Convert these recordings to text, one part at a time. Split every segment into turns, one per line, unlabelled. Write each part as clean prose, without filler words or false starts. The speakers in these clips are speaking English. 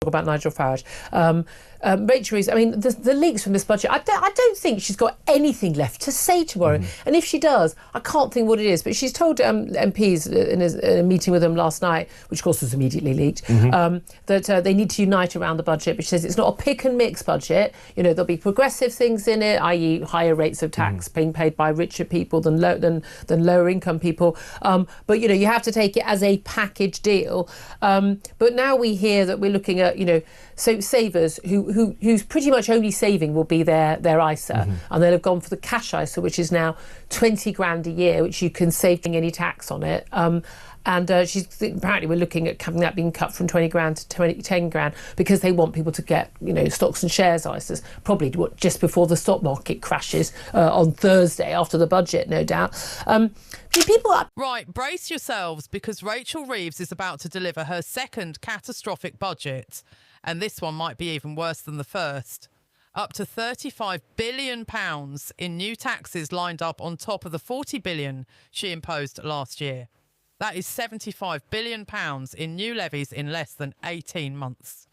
about Nigel Farage. Rachel Reeves, I mean, the leaks from this budget, I don't think she's got anything left to say tomorrow. And if she does, I can't think what it is. But she's told MPs in a meeting with them last night, which of course was immediately leaked, that they need to unite around the budget. But she says it's not a pick and mix budget. You know, there'll be progressive things in it, i.e. higher rates of tax being paid by richer people than lower income people. But, you know, you have to take it as a package deal. But now we hear that we're looking at, you know, so savers who's pretty much only saving will be their ISA, and they'll have gone for the cash ISA, which is now 20 grand a year, which you can save any tax on it. And she's apparently we're looking at having that being cut from 20 grand to 10 grand because they want people to get, you know, stocks and shares ISAs, probably just before the stock market crashes on Thursday after the budget, no doubt.
Right, brace yourselves, because Rachel Reeves is about to deliver her second catastrophic budget. And this one might be even worse than the first. Up to £35 billion in new taxes lined up on top of the £40 billion she imposed last year. That is £75 billion in new levies in less than 18 months.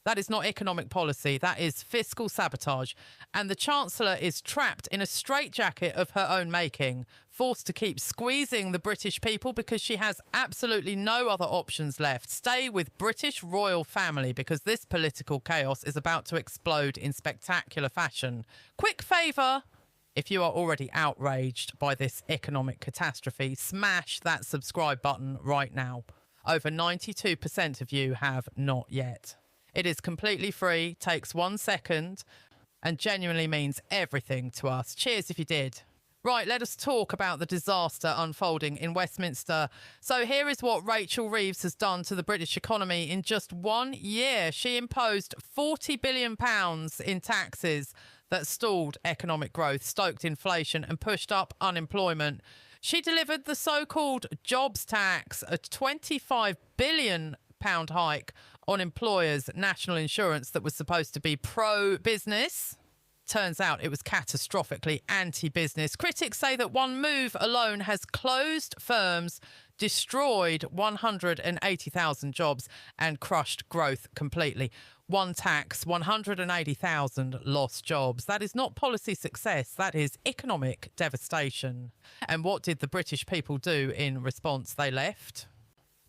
That is not economic policy, that is fiscal sabotage. And the Chancellor is trapped in a straitjacket of her own making, forced to keep squeezing the British people because she has absolutely no other options left. Stay with British royal family, because this political chaos is about to explode in spectacular fashion. Quick favour, if you are already outraged by this economic catastrophe, smash that subscribe button right now. Over 92% of you have not yet. It is completely free, takes 1 second, and genuinely means everything to us. Cheers if you did. Right, let us talk about the disaster unfolding in Westminster. So here is what Rachel Reeves has done to the British economy in just 1 year. She imposed £40 billion in taxes that stalled economic growth, stoked inflation and pushed up unemployment. She delivered the so-called jobs tax, a £25 billion hike on employers' national insurance that was supposed to be pro-business. Turns out it was catastrophically anti-business. Critics say that one move alone has closed firms, destroyed 180,000 jobs and crushed growth completely. One tax, 180,000 lost jobs. That is not policy success. That is economic devastation. And what did the British people do in response? They left.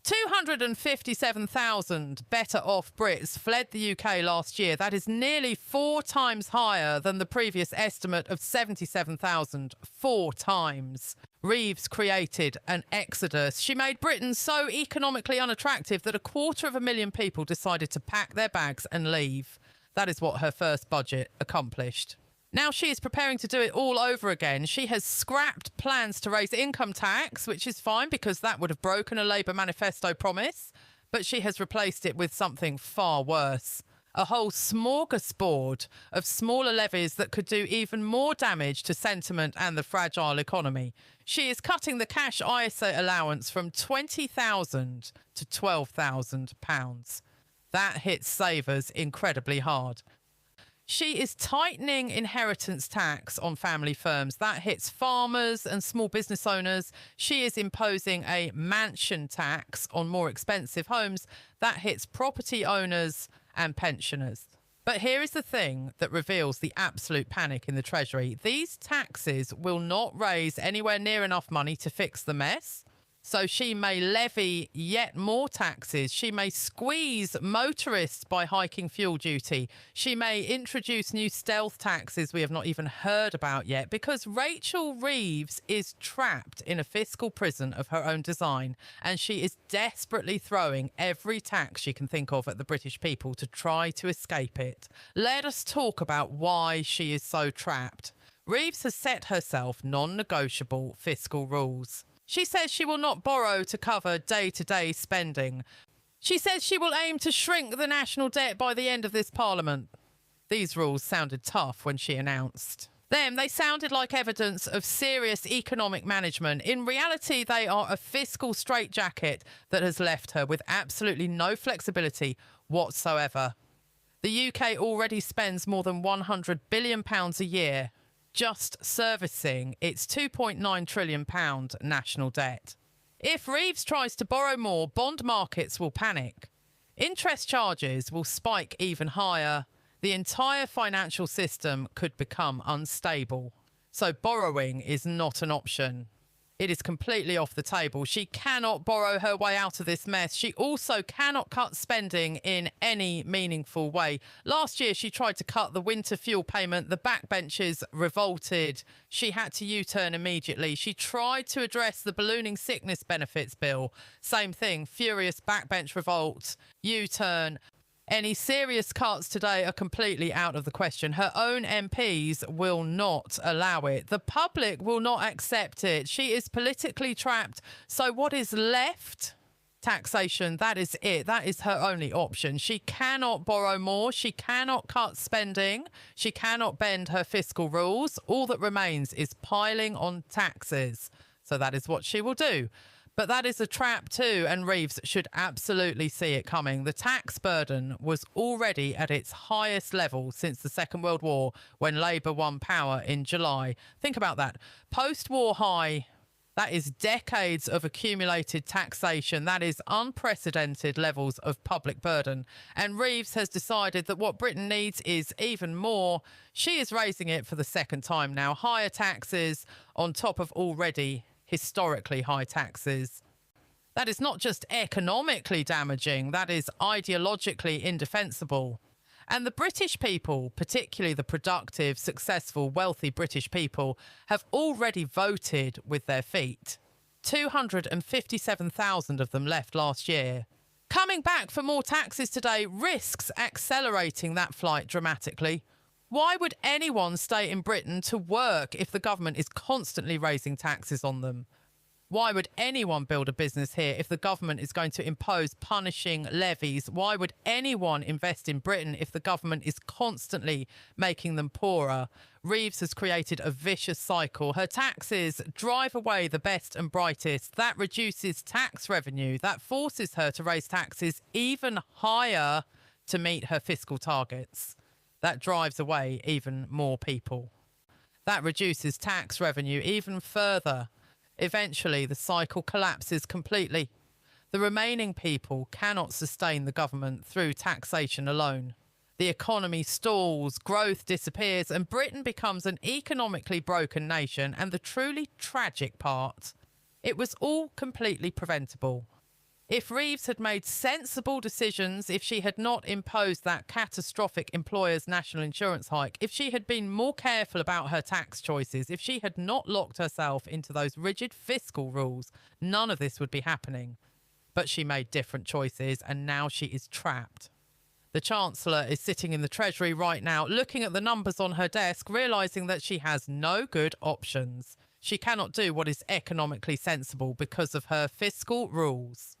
257,000 better off Brits fled the UK last year. That is nearly 4 times higher than the previous estimate of 77,000. 4 times. Reeves created an exodus. She made Britain so economically unattractive that 250,000 people decided to pack their bags and leave. That is what her first budget accomplished. Now she is preparing to do it all over again. She has scrapped plans to raise income tax, which is fine because that would have broken a Labour manifesto promise. But she has replaced it with something far worse. A whole smorgasbord of smaller levies that could do even more damage to sentiment and the fragile economy. She is cutting the cash ISA allowance from £20,000 to £12,000. That hits savers incredibly hard. She is tightening inheritance tax on family firms. That hits farmers and small business owners. She is imposing a mansion tax on more expensive homes. That hits property owners and pensioners. But here is the thing that reveals the absolute panic in the Treasury. These taxes will not raise anywhere near enough money to fix the mess. So she may levy yet more taxes. She may squeeze motorists by hiking fuel duty. She may introduce new stealth taxes we have not even heard about yet, because Rachel Reeves is trapped in a fiscal prison of her own design, and she is desperately throwing every tax she can think of at the British people to try to escape it. Let us talk about why she is so trapped. Reeves has set herself non-negotiable fiscal rules. She says she will not borrow to cover day-to-day spending. She says she will aim to shrink the national debt by the end of this parliament. These rules sounded tough when she announced them. They sounded like evidence of serious economic management. In reality, they are a fiscal straitjacket that has left her with absolutely no flexibility whatsoever. The UK already spends more than £100 billion a year just servicing its £2.9 trillion national debt. If Reeves tries to borrow more, bond markets will panic. Interest charges will spike even higher. The entire financial system could become unstable. So borrowing is not an option. It is completely off the table. She cannot borrow her way out of this mess. She also cannot cut spending in any meaningful way. Last year, she tried to cut the winter fuel payment. The backbenchers revolted. She had to U-turn immediately. She tried to address the ballooning sickness benefits bill. Same thing, furious backbench revolt, U-turn. Any serious cuts today are completely out of the question. Her own MPs will not allow it. The public will not accept it. She is politically trapped. So what is left? Taxation, that is it. That is her only option. She cannot borrow more. She cannot cut spending. She cannot bend her fiscal rules. All that remains is piling on taxes. So that is what she will do. But that is a trap too, and Reeves should absolutely see it coming. The tax burden was already at its highest level since the Second World War, when Labour won power in July. Think about that. Post-war high, that is decades of accumulated taxation. That is unprecedented levels of public burden. And Reeves has decided that what Britain needs is even more. She is raising it for the second time now. Higher taxes on top of already historically high taxes. That is not just economically damaging, that is ideologically indefensible. And the British people, particularly the productive, successful, wealthy British people, have already voted with their feet. 257,000 of them left last year. Coming back for more taxes today risks accelerating that flight dramatically. Why would anyone stay in Britain to work if the government is constantly raising taxes on them? Why would anyone build a business here if the government is going to impose punishing levies? Why would anyone invest in Britain if the government is constantly making them poorer? Reeves has created a vicious cycle. Her taxes drive away the best and brightest. That reduces tax revenue. That forces her to raise taxes even higher to meet her fiscal targets. That drives away even more people. That reduces tax revenue even further. Eventually, the cycle collapses completely. The remaining people cannot sustain the government through taxation alone. The economy stalls, growth disappears, and Britain becomes an economically broken nation. And the truly tragic part, it was all completely preventable. If Reeves had made sensible decisions, if she had not imposed that catastrophic employers' national insurance hike, if she had been more careful about her tax choices, if she had not locked herself into those rigid fiscal rules, none of this would be happening. But she made different choices, and now she is trapped. The Chancellor is sitting in the Treasury right now, looking at the numbers on her desk, realising that she has no good options. She cannot do what is economically sensible because of her fiscal rules.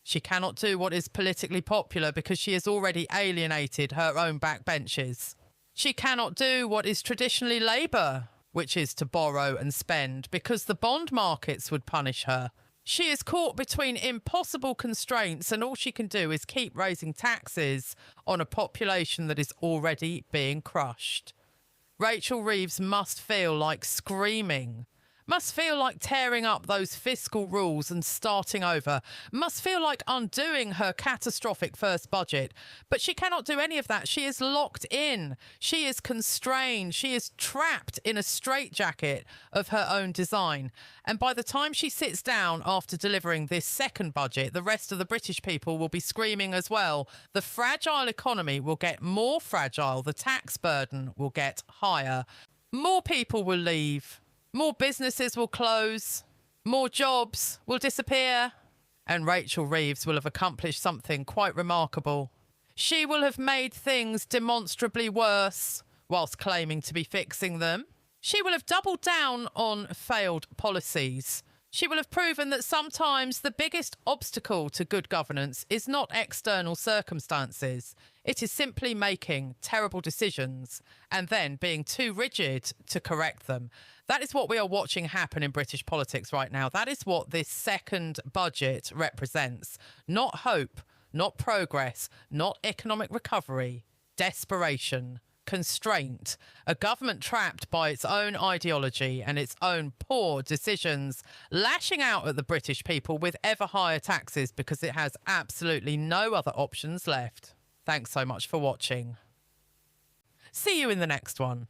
She cannot do what is politically popular because she has already alienated her own backbenchers. She cannot do what is traditionally Labour, which is to borrow and spend, because the bond markets would punish her. She is caught between impossible constraints, and all she can do is keep raising taxes on a population that is already being crushed. Rachel Reeves must feel like screaming. Must feel like tearing up those fiscal rules and starting over. Must feel like undoing her catastrophic first budget. But she cannot do any of that. She is locked in. She is constrained. She is trapped in a straitjacket of her own design. And by the time she sits down after delivering this second budget, the rest of the British people will be screaming as well. The fragile economy will get more fragile. The tax burden will get higher. More people will leave. More businesses will close, more jobs will disappear, and Rachel Reeves will have accomplished something quite remarkable. She will have made things demonstrably worse whilst claiming to be fixing them. She will have doubled down on failed policies. She will have proven that sometimes the biggest obstacle to good governance is not external circumstances. It is simply making terrible decisions and then being too rigid to correct them. That is what we are watching happen in British politics right now. That is what this second budget represents. Not hope, not progress, not economic recovery. Desperation. constraint, a government trapped by its own ideology and its own poor decisions, lashing out at the British people with ever higher taxes because it has absolutely no other options left. Thanks so much for watching. See you in the next one.